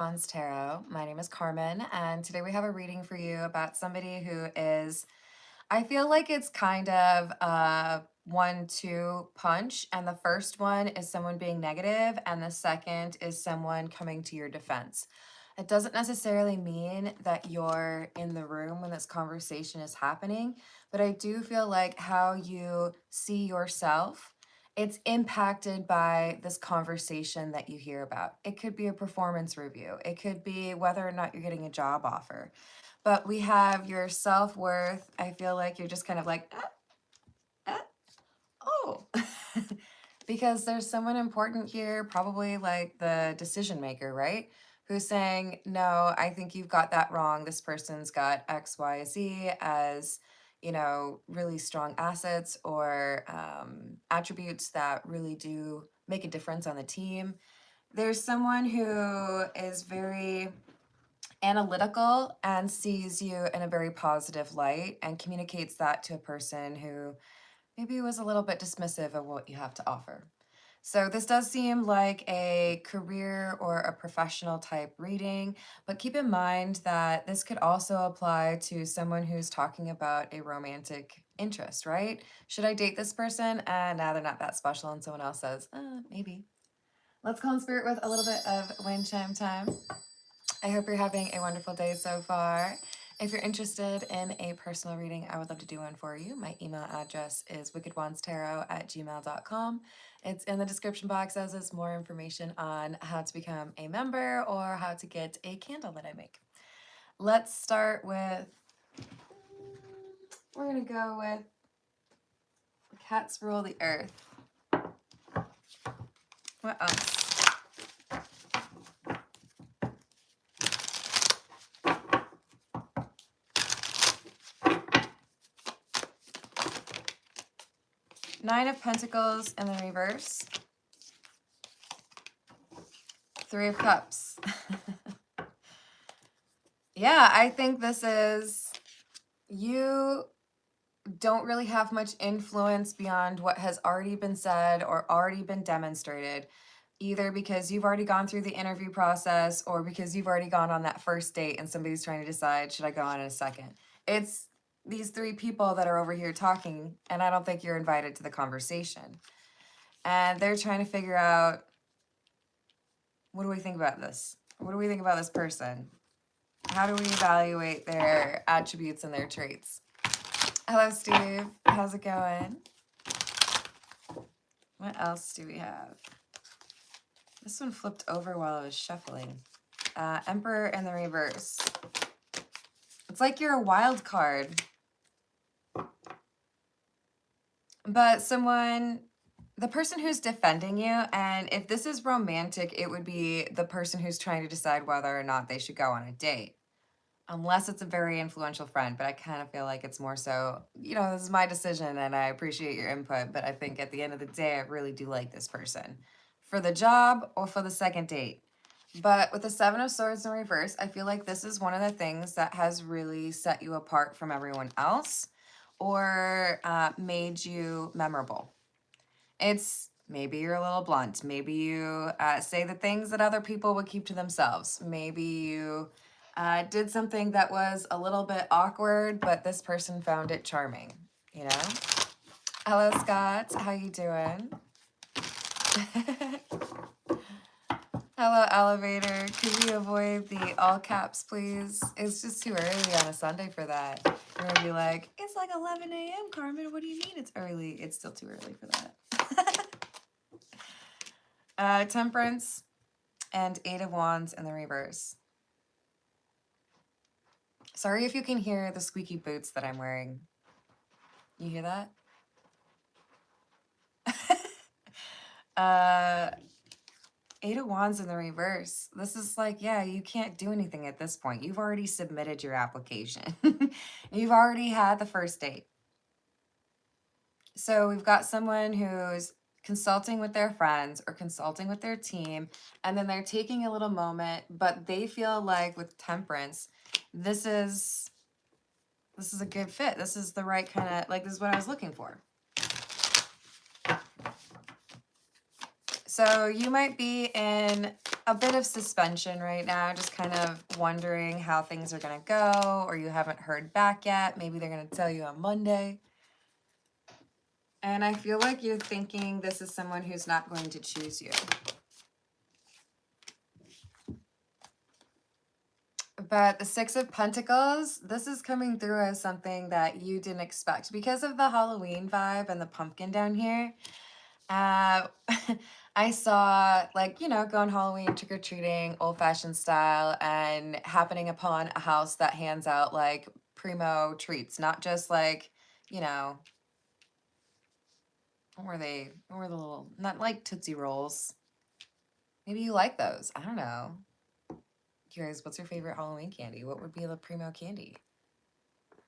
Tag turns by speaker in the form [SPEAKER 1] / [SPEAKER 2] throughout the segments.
[SPEAKER 1] Bonds Tarot. My name is Carmen, and today we have a reading for you about somebody who is, I feel like it's kind of a 1-2 punch. And the first one is someone being negative, and the second is someone coming to your defense. It doesn't necessarily mean that you're in the room when this conversation is happening, but I do feel like how you see yourself, it's impacted by this conversation that you hear about. It could be a performance review. It could be whether or not you're getting a job offer. But we have your self-worth. I feel like you're just kind of like, oh, because there's someone important here, probably like the decision maker, right? Who's saying, no, I think you've got that wrong. This person's got X, Y, Z as, really strong assets or attributes that really do make a difference on the team. There's someone who is very analytical and sees you in a very positive light and communicates that to a person who maybe was a little bit dismissive of what you have to offer. So this does seem like a career or a professional type reading, but keep in mind that this could also apply to someone who's talking about a romantic interest, right? Should I date this person? Now they're not that special, and someone else says, maybe. Let's call in spirit with a little bit of wind chime time. I hope you're having a wonderful day so far. If you're interested in a personal reading, I would love to do one for you. My email address is wickedwandstarot@gmail.com. It's in the description box, as is more information on how to become a member or how to get a candle that I make. Let's start with, we're going to go with Cats Rule the Earth. What else? Nine of Pentacles in the reverse. Three of Cups. Yeah, I think this is, you don't really have much influence beyond what has already been said or already been demonstrated, either because you've already gone through the interview process or because you've already gone on that first date and somebody's trying to decide, should I go on in a second? It's these three people that are over here talking, and I don't think you're invited to the conversation. And they're trying to figure out, what do we think about this? What do we think about this person? How do we evaluate their attributes and their traits? Hello, Steve. How's it going? What else do we have? This one flipped over while I was shuffling. Emperor in the reverse. It's like you're a wild card. But someone, the person who's defending you, and if this is romantic, it would be the person who's trying to decide whether or not they should go on a date. Unless it's a very influential friend, but I kind of feel like it's more so, this is my decision and I appreciate your input, but I think at the end of the day, I really do like this person for the job or for the second date. But with the Seven of Swords in reverse, I feel like this is one of the things that has really set you apart from everyone else or made you memorable. It's maybe you're a little blunt. Maybe you say the things that other people would keep to themselves. Maybe you did something that was a little bit awkward, but this person found it charming, Hello, Scott. How you doing? Hello, elevator. Could we avoid the all caps, please? It's just too early on a Sunday for that. You're going to be like, it's like 11 a.m., Carmen. What do you mean it's early? It's still too early for that. Temperance and Eight of Wands in the reverse. Sorry if you can hear the squeaky boots that I'm wearing. You hear that? Eight of Wands in the reverse. This is like, yeah, you can't do anything at this point. You've already submitted your application. You've already had the first date. So we've got someone who's consulting with their friends or consulting with their team, and then they're taking a little moment, but they feel like with Temperance, this is a good fit. This is the right kind of, like, this is what I was looking for. So you might be in a bit of suspension right now, just kind of wondering how things are going to go, or you haven't heard back yet. Maybe they're going to tell you on Monday. And I feel like you're thinking this is someone who's not going to choose you. But the Six of Pentacles, this is coming through as something that you didn't expect. Because of the Halloween vibe and the pumpkin down here, I saw, like, you know, going Halloween, trick-or-treating, old-fashioned style, and happening upon a house that hands out, like, primo treats. Not just, like, you know, what were they? What were the little, not like Tootsie Rolls. Maybe you like those. I don't know. Curious, what's your favorite Halloween candy? What would be the primo candy?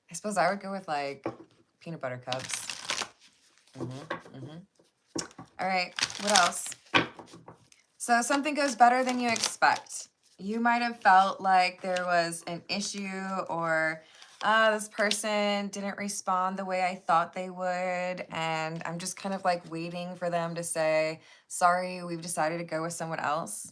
[SPEAKER 1] I suppose I would go with like peanut butter cups. All right, what else? So something goes better than you expect. You might have felt like there was an issue, or this person didn't respond the way I thought they would, and I'm just kind of like waiting for them to say, sorry, we've decided to go with someone else.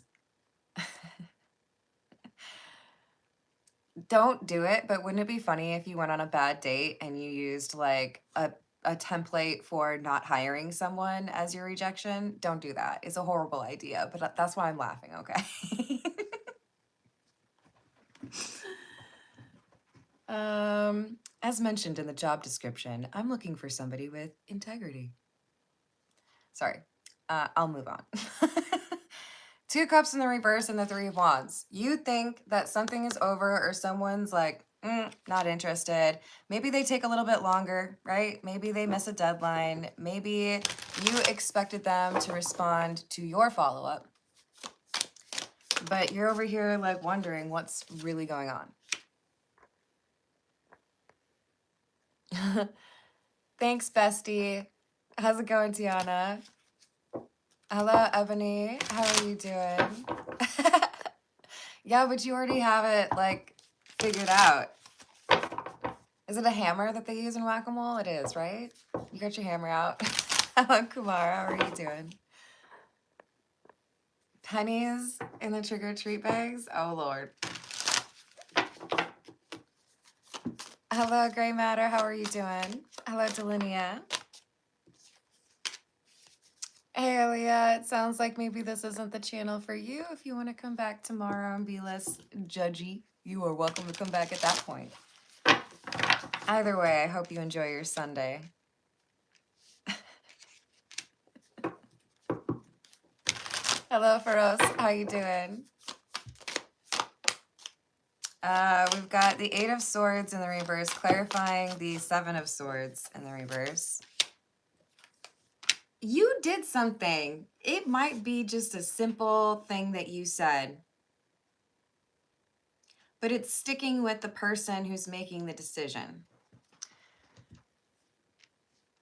[SPEAKER 1] Don't do it, but wouldn't it be funny if you went on a bad date and you used like a template for not hiring someone as your rejection? Don't do that. It's a horrible idea, but that's why I'm laughing, okay? As mentioned in the job description, I'm looking for somebody with integrity. Sorry, I'll move on. Two Cups in the reverse and the Three of Wands. You think that something is over, or someone's like, not interested. Maybe they take a little bit longer, right? Maybe they miss a deadline. Maybe you expected them to respond to your follow-up, but you're over here like wondering what's really going on. Thanks, bestie. How's it going, Tiana? Hello, Ebony. How are you doing? Yeah, but you already have it, like, figured out. Is it a hammer that they use in whack-a-mole? It is, right? You got your hammer out. Hello, Kumar. How are you doing? Pennies in the trick-or-treat bags? Oh, Lord. Hello, Gray Matter. How are you doing? Hello, Delinia. Hey, Aaliyah. It sounds like maybe this isn't the channel for you. If you want to come back tomorrow and be less judgy, you are welcome to come back at that point. Either way, I hope you enjoy your Sunday. Hello, Feroz. How you doing? We've got the Eight of Swords in the reverse, clarifying the Seven of Swords in the reverse. You did something. It might be just a simple thing that you said, but it's sticking with the person who's making the decision.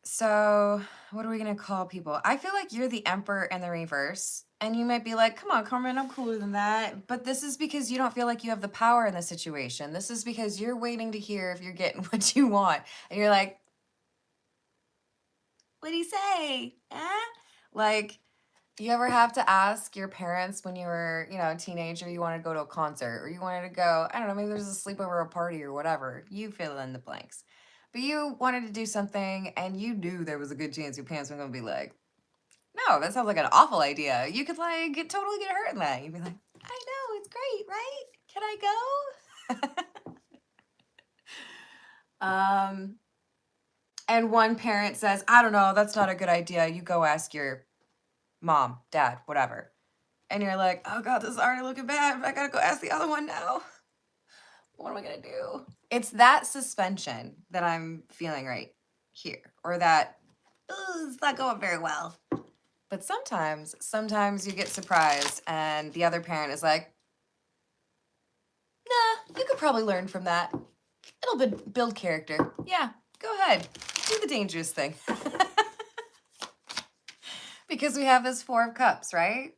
[SPEAKER 1] So what are we going to call people? I feel like you're the Emperor in the reverse, and you might be like, come on, Carmen, I'm cooler than that. But this is because you don't feel like you have the power in the situation. This is because you're waiting to hear if you're getting what you want. And you're like, what'd he say? Like, you ever have to ask your parents when you were, you know, a teenager, you wanted to go to a concert, or you wanted to go, I don't know, maybe there's a sleepover, a party, or whatever. You fill in the blanks. But you wanted to do something, and you knew there was a good chance your parents were going to be like, no, that sounds like an awful idea. You could, like, totally get hurt in that. You'd be like, I know, it's great, right? Can I go? And one parent says, I don't know, that's not a good idea. You go ask your mom, dad, whatever. And you're like, oh God, this is already looking bad. I gotta go ask the other one now. What am I gonna do? It's that suspension that I'm feeling right here, or that it's not going very well. But sometimes you get surprised and the other parent is like, nah, you could probably learn from that. It'll build character. Yeah, go ahead. Do the dangerous thing. Because we have this Four of Cups, right?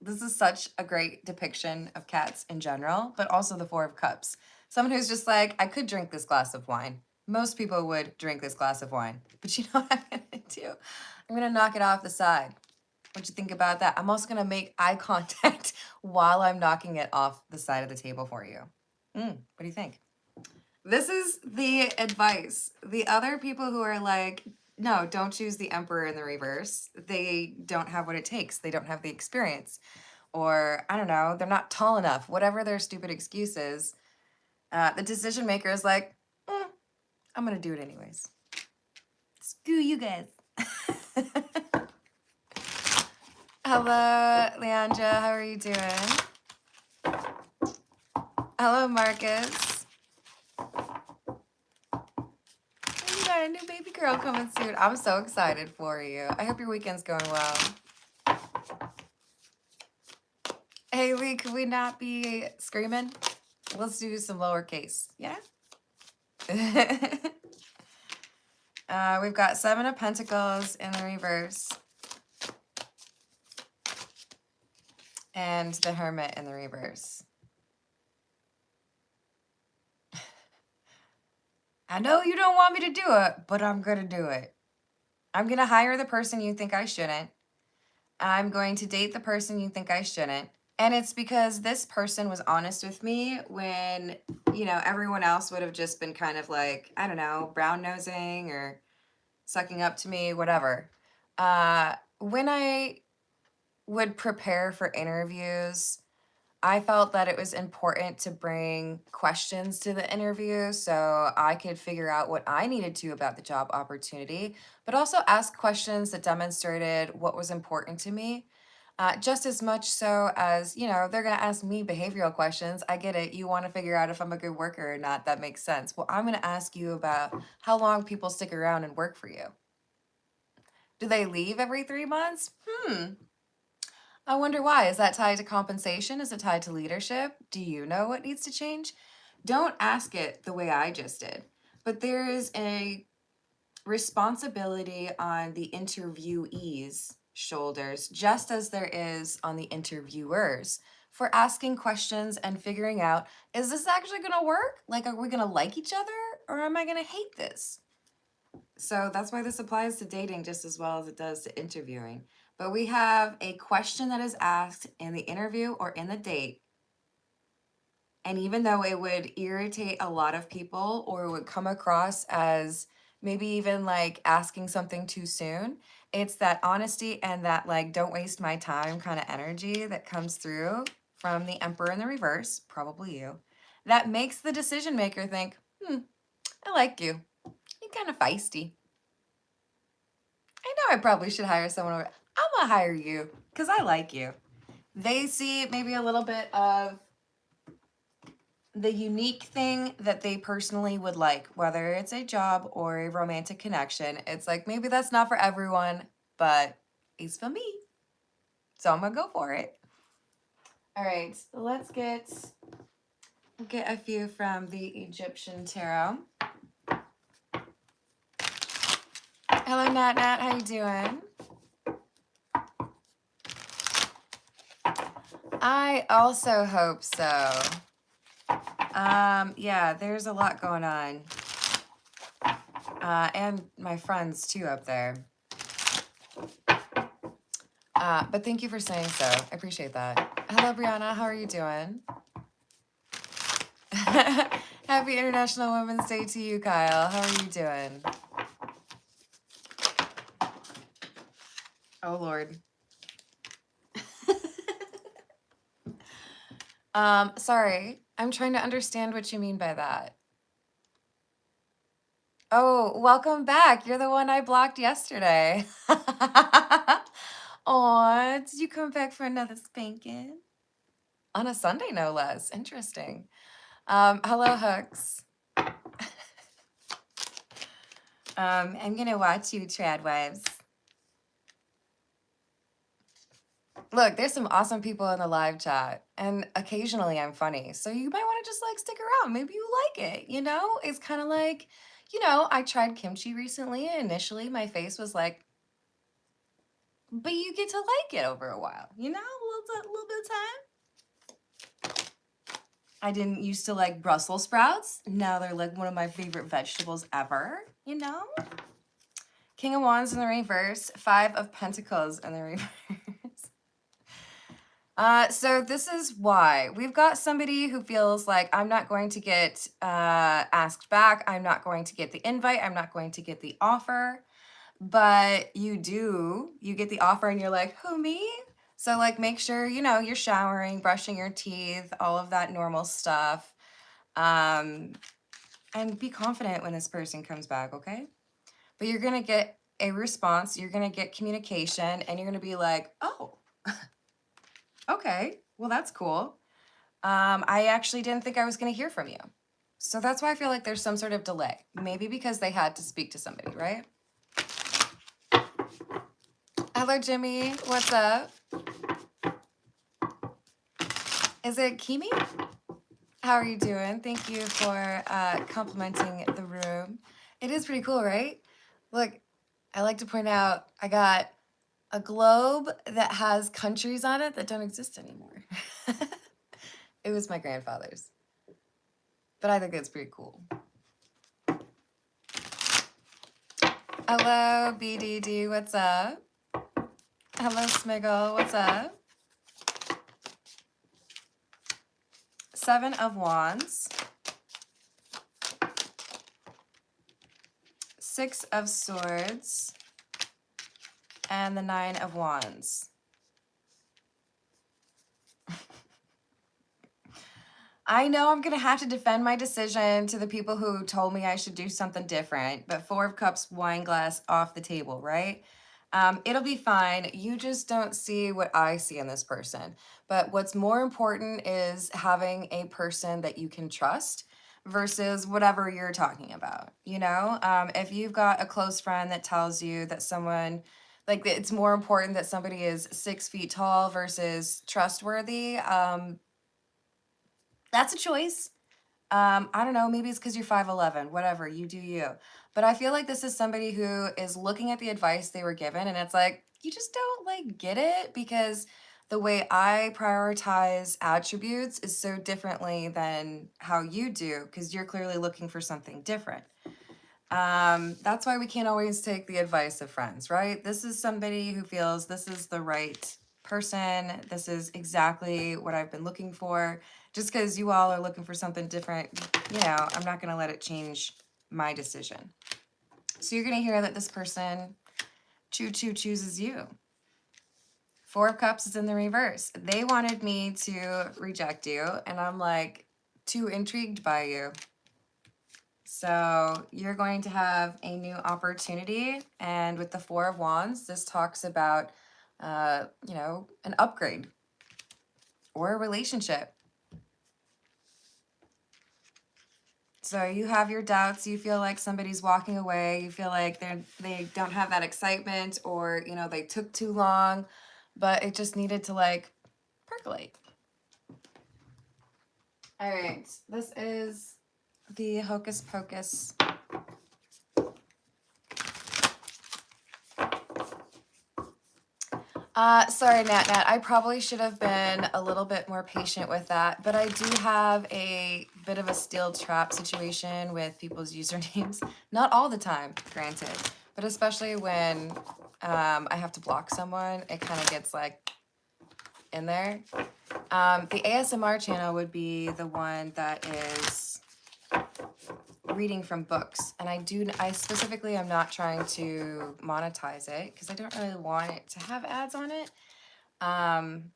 [SPEAKER 1] This is such a great depiction of cats in general, but also the Four of Cups. Someone who's just like, I could drink this glass of wine. Most people would drink this glass of wine. But you know what I'm going to do? I'm going to knock it off the side. What you think about that? I'm also gonna make eye contact while I'm knocking it off the side of the table for you. What do you think? This is the advice. The other people who are like, no, don't choose the Emperor in the reverse. They don't have what it takes. They don't have the experience. Or, I don't know, they're not tall enough. Whatever their stupid excuse is, the decision maker is like, I'm going to do it anyways. Screw you guys. Hello, Leandra. How are you doing? Hello, Marcus. You got a new baby girl coming soon. I'm so excited for you. I hope your weekend's going well. Hey, Lee, could we not be screaming? Let's do some lowercase. Yeah? We've got 7 of Pentacles in the reverse. And the Hermit in the reverse. I know you don't want me to do it, but I'm going to do it. I'm going to hire the person you think I shouldn't. I'm going to date the person you think I shouldn't. And it's because this person was honest with me when, you know, everyone else would have just been kind of like, I don't know, brown-nosing or sucking up to me, whatever. When I would prepare for interviews, I felt that it was important to bring questions to the interview so I could figure out what I needed to about the job opportunity, but also ask questions that demonstrated what was important to me. Just as much so as, you know, they're going to ask me behavioral questions. I get it. You want to figure out if I'm a good worker or not. That makes sense. Well, I'm going to ask you about how long people stick around and work for you. Do they leave every 3 months? I wonder why. Is that tied to compensation? Is it tied to leadership? Do you know what needs to change? Don't ask it the way I just did. But there is a responsibility on the interviewee's shoulders, just as there is on the interviewers, for asking questions and figuring out, is this actually going to work? Like, are we going to like each other or am I going to hate this? So that's why this applies to dating just as well as it does to interviewing. But we have a question that is asked in the interview or in the date. And even though it would irritate a lot of people or it would come across as maybe even like asking something too soon, it's that honesty and that like don't waste my time kind of energy that comes through from the Emperor in the reverse, probably you, that makes the decision maker think, I like you. You're kind of feisty. I know I probably should hire someone over. I'm going to hire you because I like you. They see maybe a little bit of the unique thing that they personally would like, whether it's a job or a romantic connection. It's like, maybe that's not for everyone, but it's for me. So I'm going to go for it. All right, let's get a few from the Egyptian tarot. Hello, Nat. How you doing? I also hope so. Yeah, there's a lot going on. And my friends too up there. But thank you for saying so. I appreciate that. Hello, Brianna. How are you doing? Happy International Women's Day to you, Kyle. How are you doing? Oh, Lord. Sorry. I'm trying to understand what you mean by that. Oh, welcome back. You're the one I blocked yesterday. Aw, did you come back for another spanking? On a Sunday, no less. Interesting. Hello, Hooks. I'm gonna watch you, Trad Wives. Look, there's some awesome people in the live chat, and occasionally I'm funny, so you might want to just like stick around. Maybe you like it, you know? It's kind of like, you know, I tried kimchi recently, and initially my face was like, but you get to like it over a while, you know? A little bit of time. I didn't used to like Brussels sprouts. Now they're like one of my favorite vegetables ever, you know? King of Wands in the reverse, 5 of Pentacles in the reverse. So this is why. We've got somebody who feels like I'm not going to get asked back. I'm not going to get the invite. I'm not going to get the offer. But you do. You get the offer and you're like, who, me? So like make sure, you know, you're showering, brushing your teeth, all of that normal stuff. And be confident when this person comes back, okay? But you're going to get a response. You're going to get communication and you're going to be like, oh, okay, well, that's cool. I actually didn't think I was going to hear from you. So that's why I feel like there's some sort of delay. Maybe because they had to speak to somebody, right? Hello, Jimmy. What's up? Is it Kimi? How are you doing? Thank you for complimenting the room. It is pretty cool, right? Look, I like to point out I got a globe that has countries on it that don't exist anymore. It was my grandfather's. But I think it's pretty cool. Hello, BDD. What's up? Hello, Smiggle. What's up? 7 of Wands. 6 of Swords. And the 9 of Wands. I know I'm going to have to defend my decision to the people who told me I should do something different, but 4 of Cups, wine glass off the table, right? It'll be fine. You just don't see what I see in this person. But what's more important is having a person that you can trust versus whatever you're talking about. You know, if you've got a close friend that tells you that someone, like it's more important that somebody is 6 feet tall versus trustworthy, that's a choice. I don't know, maybe it's because you're 5'11", whatever, you do you. But I feel like this is somebody who is looking at the advice they were given and it's like, you just don't like get it because the way I prioritize attributes is so differently than how you do because you're clearly looking for something different. That's why we can't always take the advice of friends, right? This is somebody who feels this is the right person. This is exactly what I've been looking for. Just because you all are looking for something different, you know, I'm not going to let it change my decision. So you're going to hear that this person chooses you. 4 of Cups is in the reverse. They wanted me to reject you, and I'm like too intrigued by you. So you're going to have a new opportunity. And with the 4 of Wands, this talks about, you know, an upgrade or a relationship. So you have your doubts. You feel like somebody's walking away. You feel like they don't have that excitement or, you know, they took too long, but it just needed to like percolate. All right. This is the Hocus Pocus. Sorry, Nat. I probably should have been a little bit more patient with that, but I do have a bit of a steel trap situation with people's usernames. Not all the time, granted, but especially when I have to block someone, it kind of gets like in there. The ASMR channel would be the one that is reading from books, and I specifically am not trying to monetize it because I don't really want it to have ads on it. And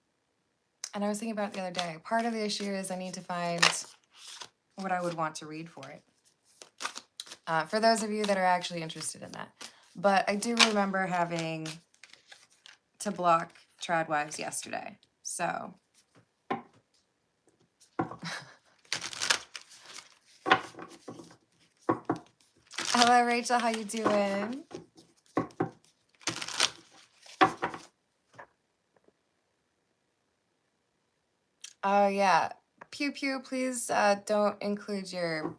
[SPEAKER 1] I was thinking about it the other day. Part of the issue is I need to find what I would want to read for it. For those of you that are actually interested in that. But I do remember having to block Tradwives yesterday. So hello, Rachel. How you doing? Oh, yeah. Pew Pew, please don't include your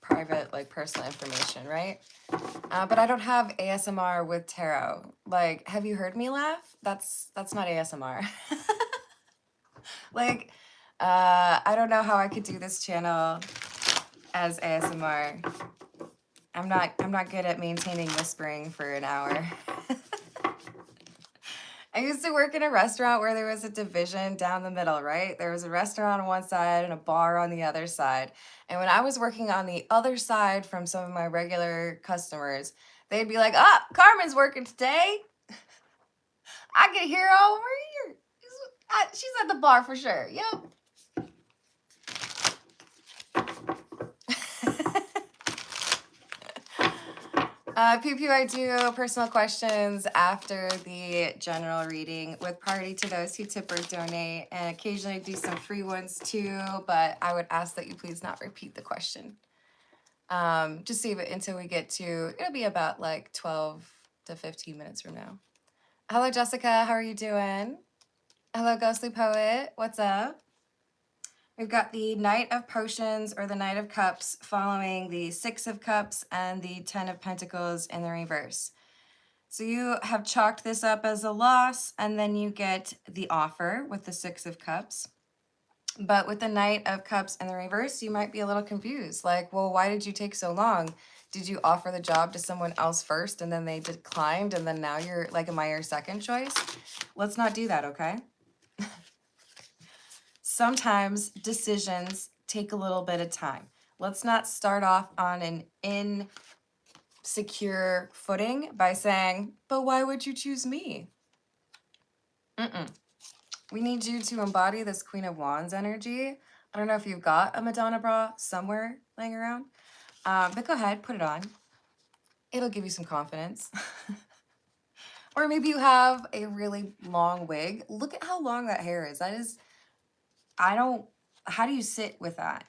[SPEAKER 1] private, like, personal information, right? But I don't have ASMR with tarot. Like, have you heard me laugh? That's not ASMR. Like, I don't know how I could do this channel as ASMR. I'm not good at maintaining whispering for an hour. I used to work in a restaurant where there was a division down the middle, right? There was a restaurant on one side and a bar on the other side. And when I was working on the other side from some of my regular customers, they'd be like, "Ah, Carmen's working today. I can hear her over here. She's at the bar for sure." Yep. Pew I do personal questions after the general reading with priority to those who tip or donate, and occasionally do some free ones too, but I would ask that you please not repeat the question. Just save it until we get to, it'll be about like 12 to 15 minutes from now. Hello, Jessica. How are you doing? Hello, Ghostly Poet. What's up? We've got the Knight of Potions or the Knight of Cups following the Six of Cups and the Ten of Pentacles in the reverse. So you have chalked this up as a loss, and then you get the offer with the Six of Cups. But with the Knight of Cups in the reverse, you might be a little confused. Like, well, why did you take so long? Did you offer the job to someone else first and then they declined and then now you're like, am I your second choice? Let's not do that, okay? Sometimes decisions take a little bit of time. Let's not start off on an insecure footing by saying, but why would you choose me? We need you to embody this Queen of Wands energy. I don't know if you've got a Madonna bra somewhere laying around, but go ahead, put it on. It'll give you some confidence. Or maybe you have a really long wig. Look at how long that hair is. That is, how do you sit with that?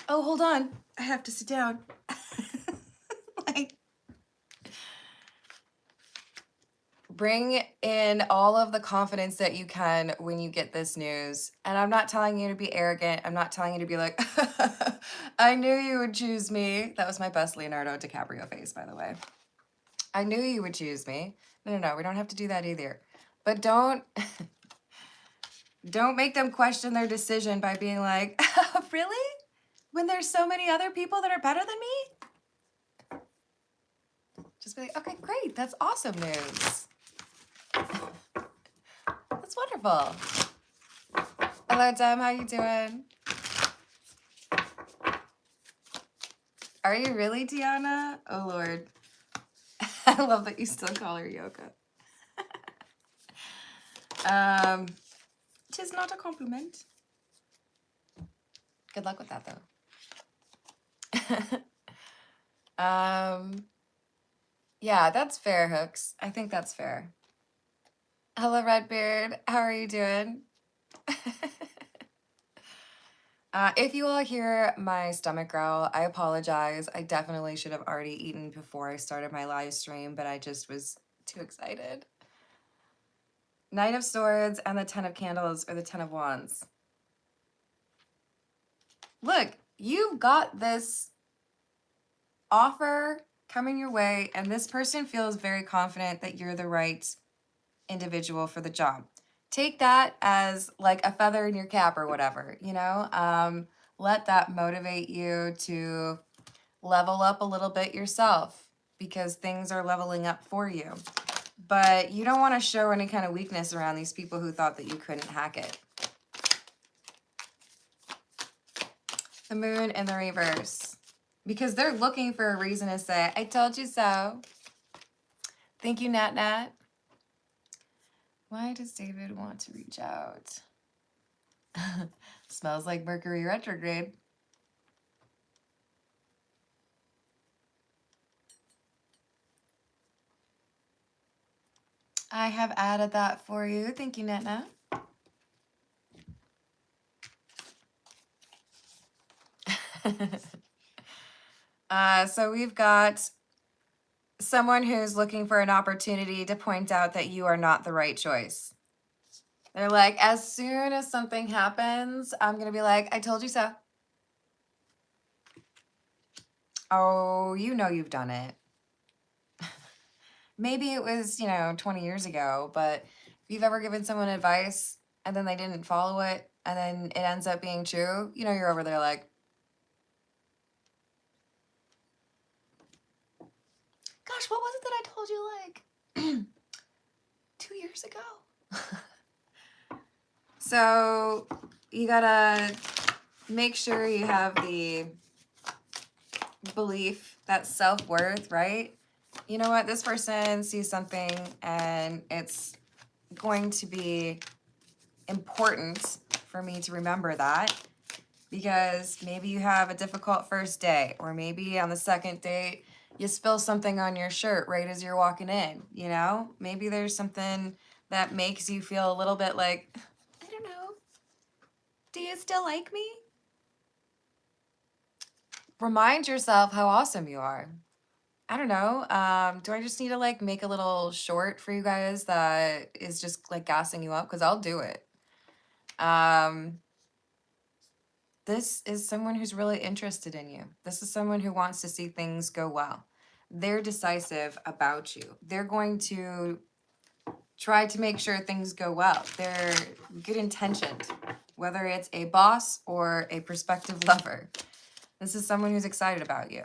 [SPEAKER 1] Oh, hold on. I have to sit down. Like, bring in all of the confidence that you can when you get this news. And I'm not telling you to be arrogant. I'm not telling you to be like, I knew you would choose me. That was my best Leonardo DiCaprio face, by the way. I knew you would choose me. No, we don't have to do that either. But don't make them question their decision by being like, really? When there's so many other people that are better than me? Just be like, okay, great. That's awesome news. That's wonderful. Hello, Dem. How you doing? Are you really, Tiana? Oh, Lord. I love that you still call her Yoko. Tis not a compliment. Good luck with that, though. Yeah, that's fair, Hooks. I think that's fair. Hello, Redbeard. How are you doing? If you all hear my stomach growl, I apologize. I definitely should have already eaten before I started my live stream, but I just was too excited. Knight of Swords and the Ten of Candles or the Ten of Wands. Look, you've got this offer coming your way, and this person feels very confident that you're the right individual for the job. Take that as like a feather in your cap or whatever, you know? Let that motivate you to level up a little bit yourself because things are leveling up for you. But you don't want to show any kind of weakness around these people who thought that you couldn't hack it. The Moon in the reverse. Because they're looking for a reason to say, I told you so. Thank you, Nat Nat. Why does David want to reach out? Smells like Mercury retrograde. I have added that for you. Thank you, Nat Nat. So we've got someone who's looking for an opportunity to point out that you are not the right choice. They're like, as soon as something happens, I'm going to be like, I told you so. Oh, you know you've done it. Maybe it was, 20 years ago, but if you've ever given someone advice and then they didn't follow it and then it ends up being true, you're over there like, gosh, what was it that I told you like 2 years ago? So you gotta make sure you have the belief, that self-worth, right? You know what? This person sees something and it's going to be important for me to remember that, because maybe you have a difficult first day, or maybe on the second date you spill something on your shirt right as you're walking in, you know? Maybe there's something that makes you feel a little bit like, I don't know, do you still like me? Remind yourself how awesome you are. I don't know. Do I just need to like make a little short for you guys that is just like gassing you up? Because I'll do it. Um, this is someone who's really interested in you. This is someone who wants to see things go well. They're decisive about you. They're going to try to make sure things go well. They're good intentioned, whether it's a boss or a prospective lover. This is someone who's excited about you.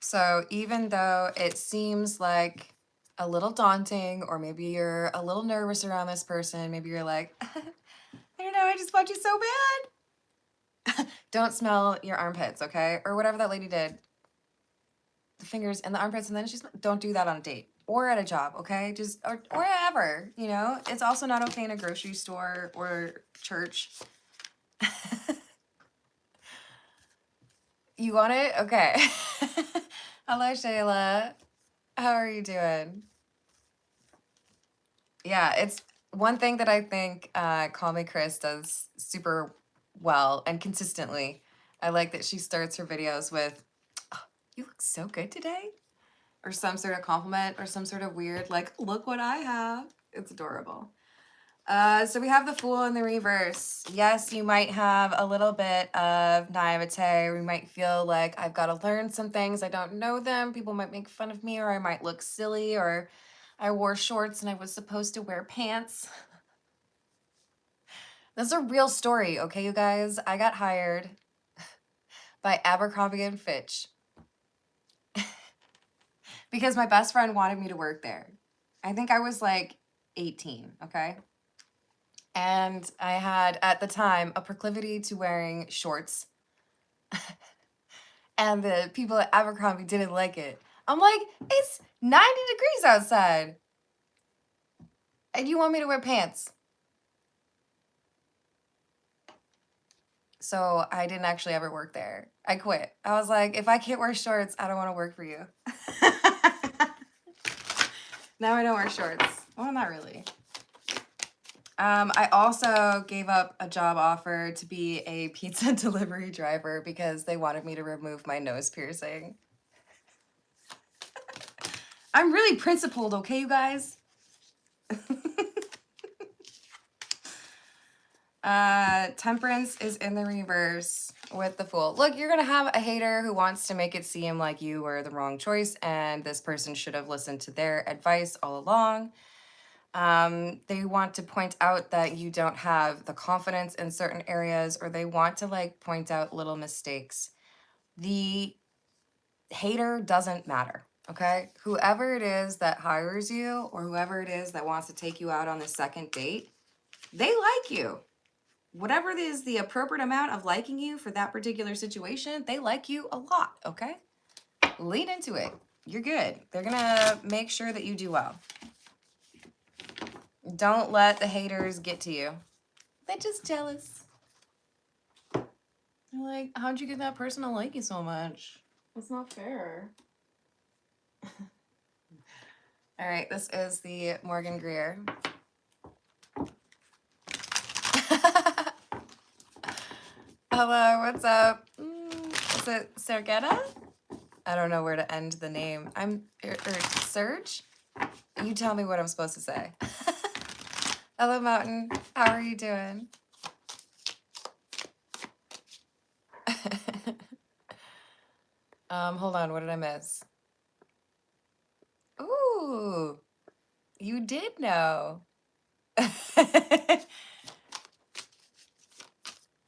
[SPEAKER 1] So even though it seems like a little daunting, or maybe you're a little nervous around this person, maybe you're like, I don't know, I just want you so bad. Don't smell your armpits, okay? Or whatever that lady did. The fingers and the armpits, and then she's, don't do that on a date or at a job, okay? Just, or wherever, you know? It's also not okay in a grocery store or church. You want it? Okay. Hello, Shayla. How are you doing? Yeah, it's one thing that I think Call Me Chris does super well and consistently. I like that she starts her videos with, "Oh, you look so good today," or some sort of compliment, or some sort of weird, like, look what I have. It's adorable. So we have the Fool in the reverse. Yes, you might have a little bit of naivete. We might feel like I've got to learn some things. I don't know them. People might make fun of me, or I might look silly, or I wore shorts and I was supposed to wear pants. That's a real story, okay, you guys? I got hired by Abercrombie and Fitch because my best friend wanted me to work there. I think I was like 18, okay? And I had, at the time, a proclivity to wearing shorts. And the people at Abercrombie didn't like it. I'm like, it's 90 degrees outside. And you want me to wear pants? So I didn't actually ever work there. I quit. I was like, if I can't wear shorts, I don't want to work for you. Now I don't wear shorts. Well, not really. I also gave up a job offer to be a pizza delivery driver because they wanted me to remove my nose piercing. I'm really principled, okay, you guys? Temperance is in the reverse with the Fool. Look, you're gonna have a hater who wants to make it seem like you were the wrong choice and this person should have listened to their advice all along. They want to point out that you don't have the confidence in certain areas, or they want to like point out little mistakes. The hater doesn't matter, okay? Whoever it is that hires you, or whoever it is that wants to take you out on the second date, they like you. Whatever it is the appropriate amount of liking you for that particular situation, they like you a lot, okay? Lean into it. You're good. They're gonna make sure that you do well. Don't let the haters get to you. They're just jealous. They're like, how'd you get that person to like you so much? That's not fair. All right, this is the Morgan Greer. Hello, what's up? Is it Sergetta? I don't know where to end the name. Serge? You tell me what I'm supposed to say. Hello, Mountain. How are you doing? Hold on. What did I miss? Ooh, you did know.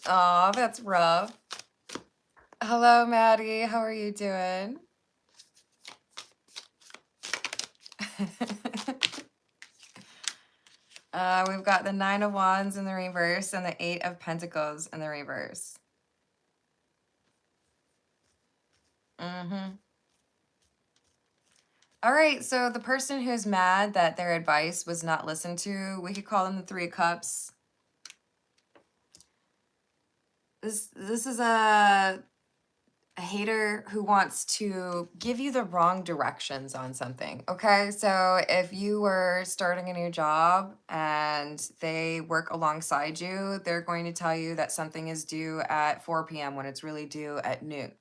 [SPEAKER 1] Aw, that's rough. Hello, Maddie. How are you doing? We've got the Nine of Wands in the reverse and the Eight of Pentacles in the reverse. All right, so the person who's mad that their advice was not listened to, we could call them the Three of Cups. This is a hater who wants to give you the wrong directions on something. Okay, so if you were starting a new job and they work alongside you, they're going to tell you that something is due at 4 p.m. when it's really due at noon.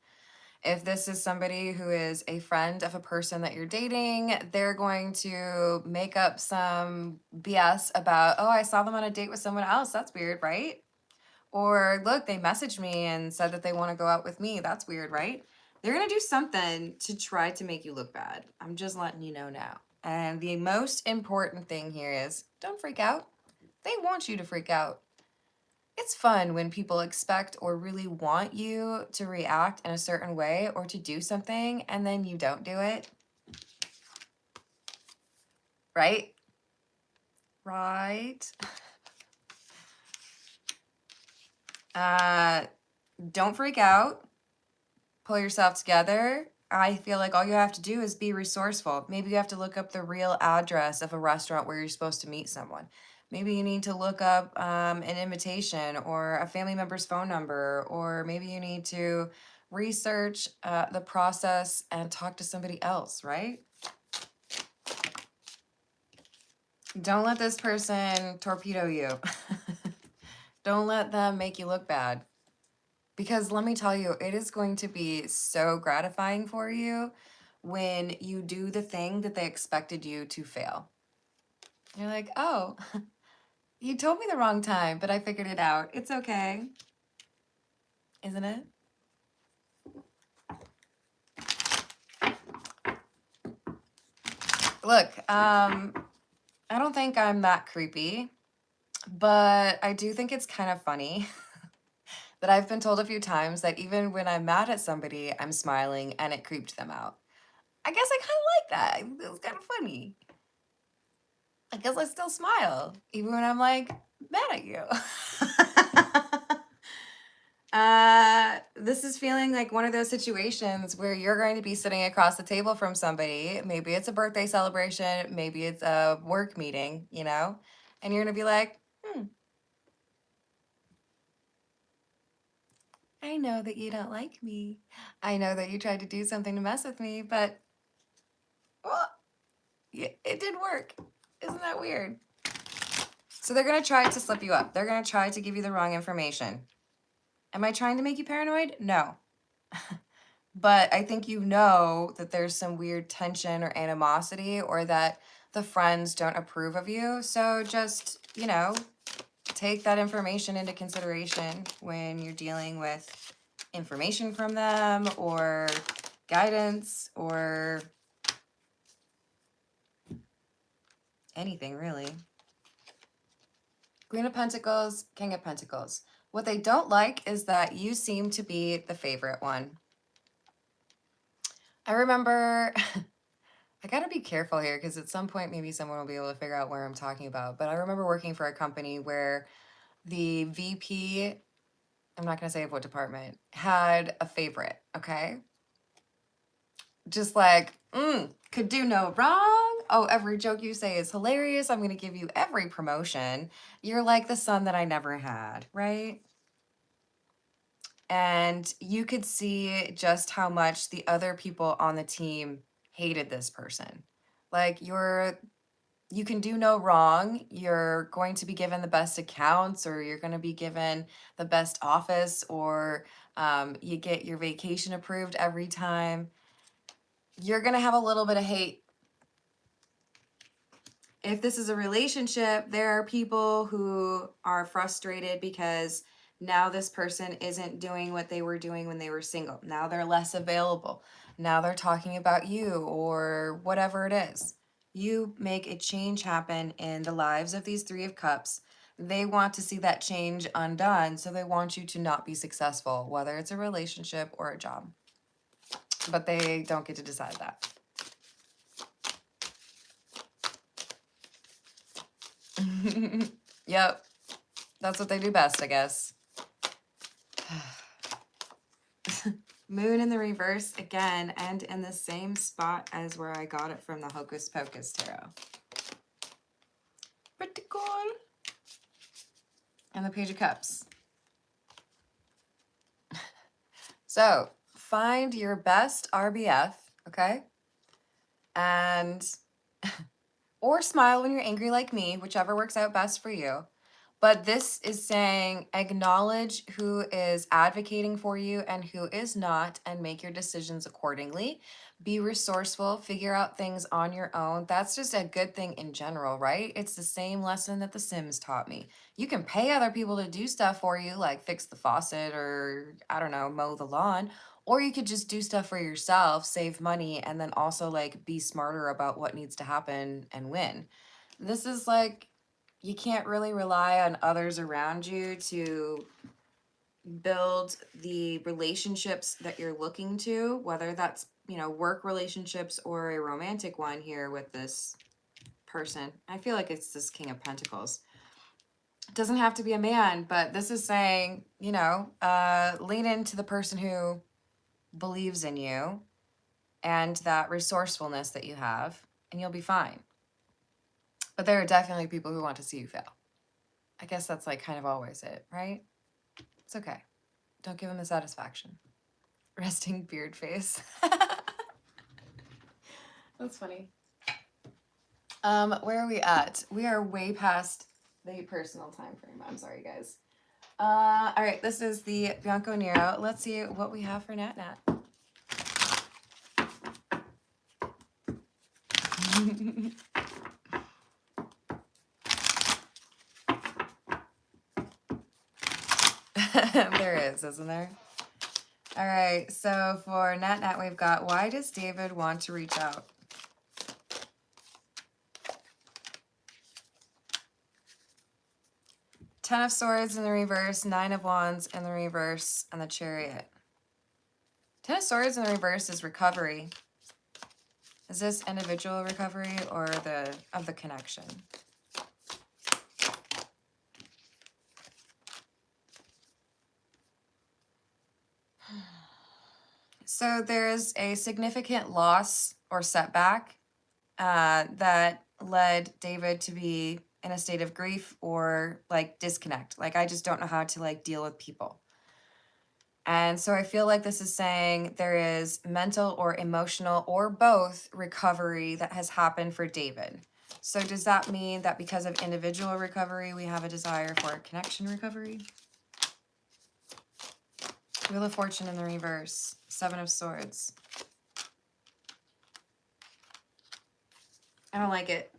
[SPEAKER 1] If this is somebody who is a friend of a person that you're dating, they're going to make up some BS about, oh, I saw them on a date with someone else. That's weird, right? Or look, they messaged me and said that they want to go out with me. That's weird, right? They're going to do something to try to make you look bad. I'm just letting you know now. And the most important thing here is don't freak out. They want you to freak out. It's fun when people expect or really want you to react in a certain way or to do something and then you don't do it. Right? Right. Don't freak out. Pull yourself together. I feel like all you have to do is be resourceful. Maybe you have to look up the real address of a restaurant where you're supposed to meet someone. Maybe you need to look up an invitation or a family member's phone number, or maybe you need to research the process and talk to somebody else, right? Don't let this person torpedo you. Don't let them make you look bad. Because let me tell you, it is going to be so gratifying for you when you do the thing that they expected you to fail. You're like, oh, you told me the wrong time, but I figured it out. It's okay. Isn't it? Look, I don't think I'm that creepy, but I do think it's kind of funny that I've been told a few times that even when I'm mad at somebody, I'm smiling and it creeped them out. I guess I kind of like that. It was kind of funny. I guess I still smile, even when I'm like mad at you. This is feeling like one of those situations where you're going to be sitting across the table from somebody. Maybe it's a birthday celebration, maybe it's a work meeting, you know, and you're going to be like, I know that you don't like me. I know that you tried to do something to mess with me, but well, it did work. Isn't that weird? So they're going to try to slip you up. They're going to try to give you the wrong information. Am I trying to make you paranoid? No. But I think you know that there's some weird tension or animosity or that the friends don't approve of you. So just, you know, take that information into consideration when you're dealing with information from them or guidance or anything really. Queen of Pentacles, King of Pentacles. What they don't like is that you seem to be the favorite one. I remember, I gotta be careful here because at some point maybe someone will be able to figure out where I'm talking about, but I remember working for a company where the VP, I'm not gonna say of what department, had a favorite, okay? Just like, could do no wrong. Oh, every joke you say is hilarious. I'm gonna give you every promotion. You're like the son that I never had, right? And you could see just how much the other people on the team hated this person. Like you can do no wrong. You're going to be given the best accounts, or you're going to be given the best office, or you get your vacation approved every time. You're going to have a little bit of hate. If this is a relationship, there are people who are frustrated because now this person isn't doing what they were doing when they were single. Now they're less available. Now they're talking about you or whatever it is. You make a change happen in the lives of these Three of Cups. They want to see that change undone, so they want you to not be successful, whether it's a relationship or a job. But they don't get to decide that. Yep. That's what they do best, I guess. Moon in the reverse again, and in the same spot as where I got it from the Hocus Pocus Tarot. Pretty cool. And the Page of Cups. So, find your best RBF, okay? And, or smile when you're angry like me, whichever works out best for you. But this is saying acknowledge who is advocating for you and who is not, and make your decisions accordingly. Be resourceful, figure out things on your own. That's just a good thing in general, right? It's the same lesson that The Sims taught me. You can pay other people to do stuff for you, like fix the faucet or, I don't know, mow the lawn. Or you could just do stuff for yourself, save money, and then also like be smarter about what needs to happen and when. This is like, you can't really rely on others around you to build the relationships that you're looking to, whether that's, you know, work relationships or a romantic one here with this person. I feel like it's this King of Pentacles. It doesn't have to be a man, but this is saying, you know, lean into the person who believes in you and that resourcefulness that you have, and you'll be fine. But there are definitely people who want to see you fail. I guess that's like kind of always it, right? It's okay. Don't give them the satisfaction. Resting beard face. That's funny. Where are we at? We are way past the personal time frame. I'm sorry, guys. All right, this is the Bianco Nero. Let's see what we have for Nat Nat. There is, isn't there? All right, so for Nat Nat, we've got, why does David want to reach out? Ten of Swords in the reverse, Nine of Wands in the reverse, and the Chariot. Ten of Swords in the reverse is recovery. Is this individual recovery or of the connection? So there's a significant loss or setback that led David to be in a state of grief or like disconnect. Like, I just don't know how to like deal with people. And so I feel like this is saying there is mental or emotional or both recovery that has happened for David. So does that mean that because of individual recovery, we have a desire for connection recovery? Wheel of Fortune in the reverse, Seven of Swords. I don't like it.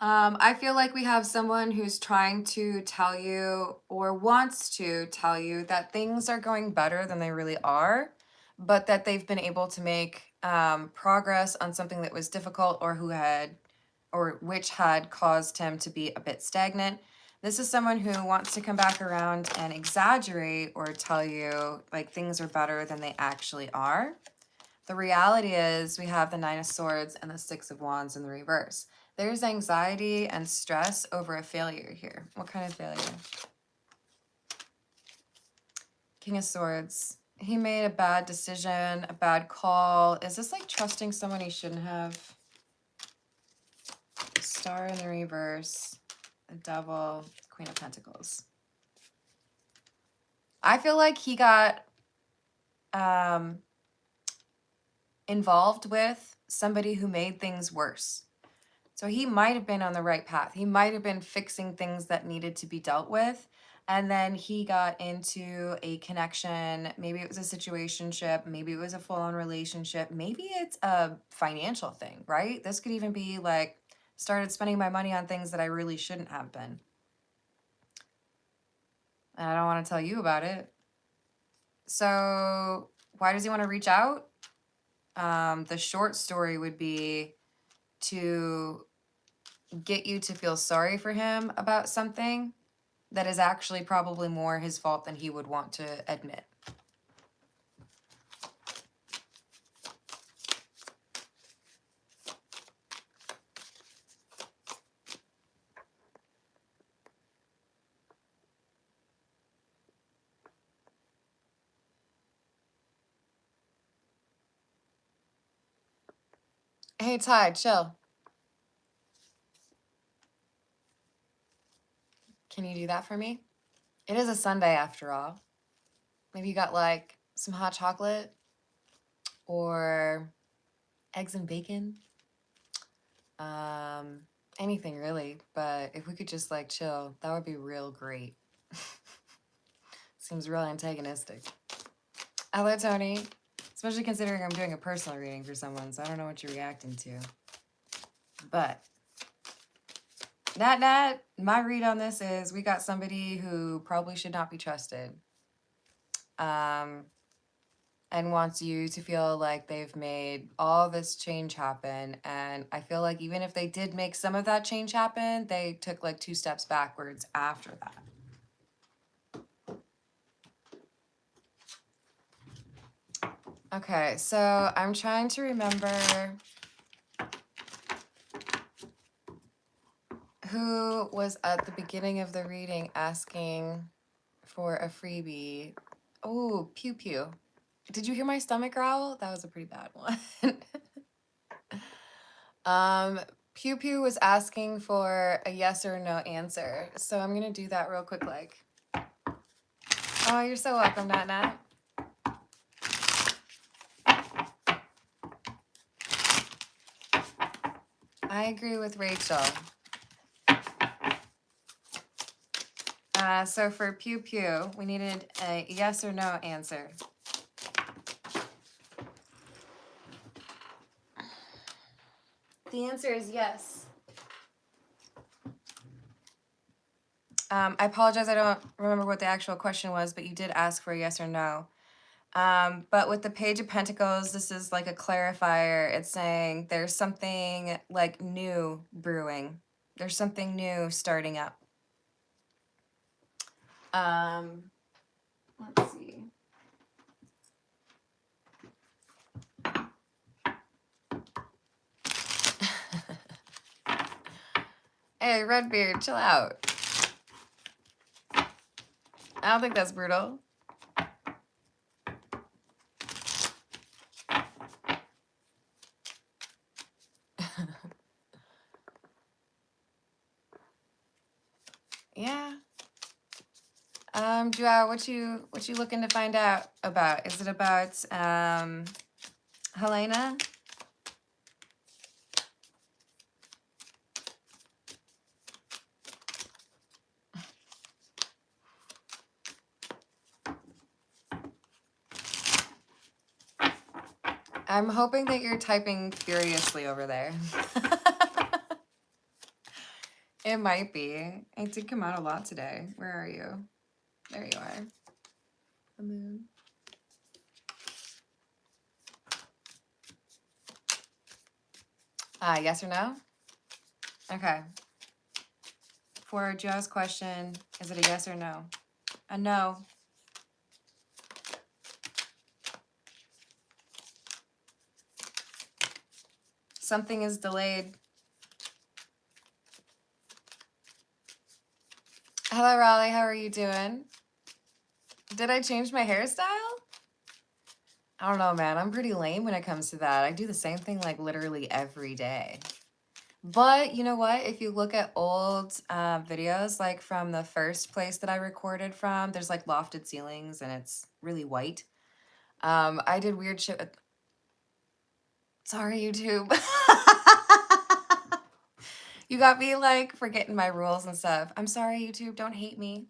[SPEAKER 1] I feel like we have someone who's trying to tell you or wants to tell you that things are going better than they really are, but that they've been able to make progress on something that was difficult or which had caused him to be a bit stagnant. This is someone who wants to come back around and exaggerate or tell you like things are better than they actually are. The reality is we have the Nine of Swords and the Six of Wands in the reverse. There's anxiety and stress over a failure here. What kind of failure? King of Swords. He made a bad decision, a bad call. Is this like trusting someone he shouldn't have? Star in the reverse. The Devil. Queen of Pentacles. I feel like he got involved with somebody who made things worse. So he might have been on the right path. He might have been fixing things that needed to be dealt with. And then he got into a connection. Maybe it was a situationship. Maybe it was a full-on relationship. Maybe it's a financial thing, right? This could even be like, started spending my money on things that I really shouldn't have been. And I don't want to tell you about it. So why does he want to reach out? The short story would be to get you to feel sorry for him about something that is actually probably more his fault than he would want to admit. Hey, Ty, chill. Can you do that for me? It is a Sunday after all. Maybe you got like some hot chocolate or eggs and bacon. Anything really, but if we could just like chill, that would be real great. Seems real antagonistic. Hello, Tony. Especially considering I'm doing a personal reading for someone, so I don't know what you're reacting to. But Nat, my read on this is we got somebody who probably should not be trusted. And wants you to feel like they've made all this change happen. And I feel like even if they did make some of that change happen, they took like 2 steps backwards after that. Okay, so I'm trying to remember who was at the beginning of the reading asking for a freebie. Oh, Pew Pew. Did you hear my stomach growl? That was a pretty bad one. Pew Pew was asking for a yes or no answer. So I'm going to do that real quick, like. Oh, you're so welcome, Nat Nat. I agree with Rachel. So for Pew Pew, we needed a yes or no answer. The answer is yes. I apologize, I don't remember what the actual question was, but you did ask for a yes or no. But with the Page of Pentacles, this is like a clarifier. It's saying there's something like new brewing. There's something new starting up. Let's see. Hey, Redbeard, chill out. I don't think that's brutal. Yeah. Joao, what you looking to find out about? Is it about Helena? I'm hoping that you're typing furiously over there. It might be. It did come out a lot today. Where are you? There you are. The moon. Yes or no? Okay. For Joe's question, is it a yes or no? A no. Something is delayed. Hello, Raleigh. How are you doing? Did I change my hairstyle? I don't know, man. I'm pretty lame when it comes to that. I do the same thing like literally every day. But you know what? If you look at old videos, like from the first place that I recorded from, there's like lofted ceilings and it's really white. I did weird shit. Sorry, YouTube. You got me like forgetting my rules and stuff. I'm sorry, YouTube. Don't hate me.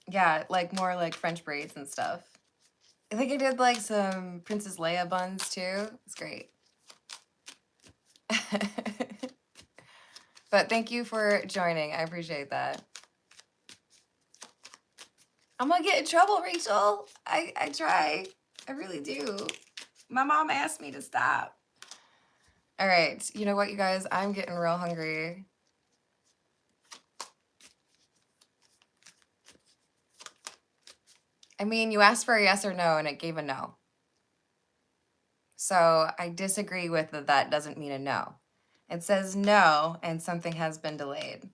[SPEAKER 1] Yeah, like more like French braids and stuff. I think I did like some Princess Leia buns too. It's great. But thank you for joining. I appreciate that. I'm gonna get in trouble, Rachel. I try. I really do. My mom asked me to stop. All right. You know what, you guys? I'm getting real hungry. I mean, you asked for a yes or no, and it gave a no. So I disagree with that doesn't mean a no. It says no, and something has been delayed.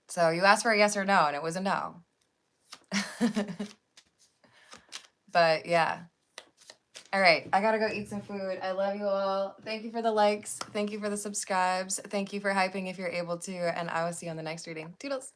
[SPEAKER 1] So you asked for a yes or no, and it was a no. But yeah. All right, I gotta go eat some food. I love you all. Thank you for the likes. Thank you for the subscribes. Thank you for hyping if you're able to. And I will see you on the next reading. Toodles.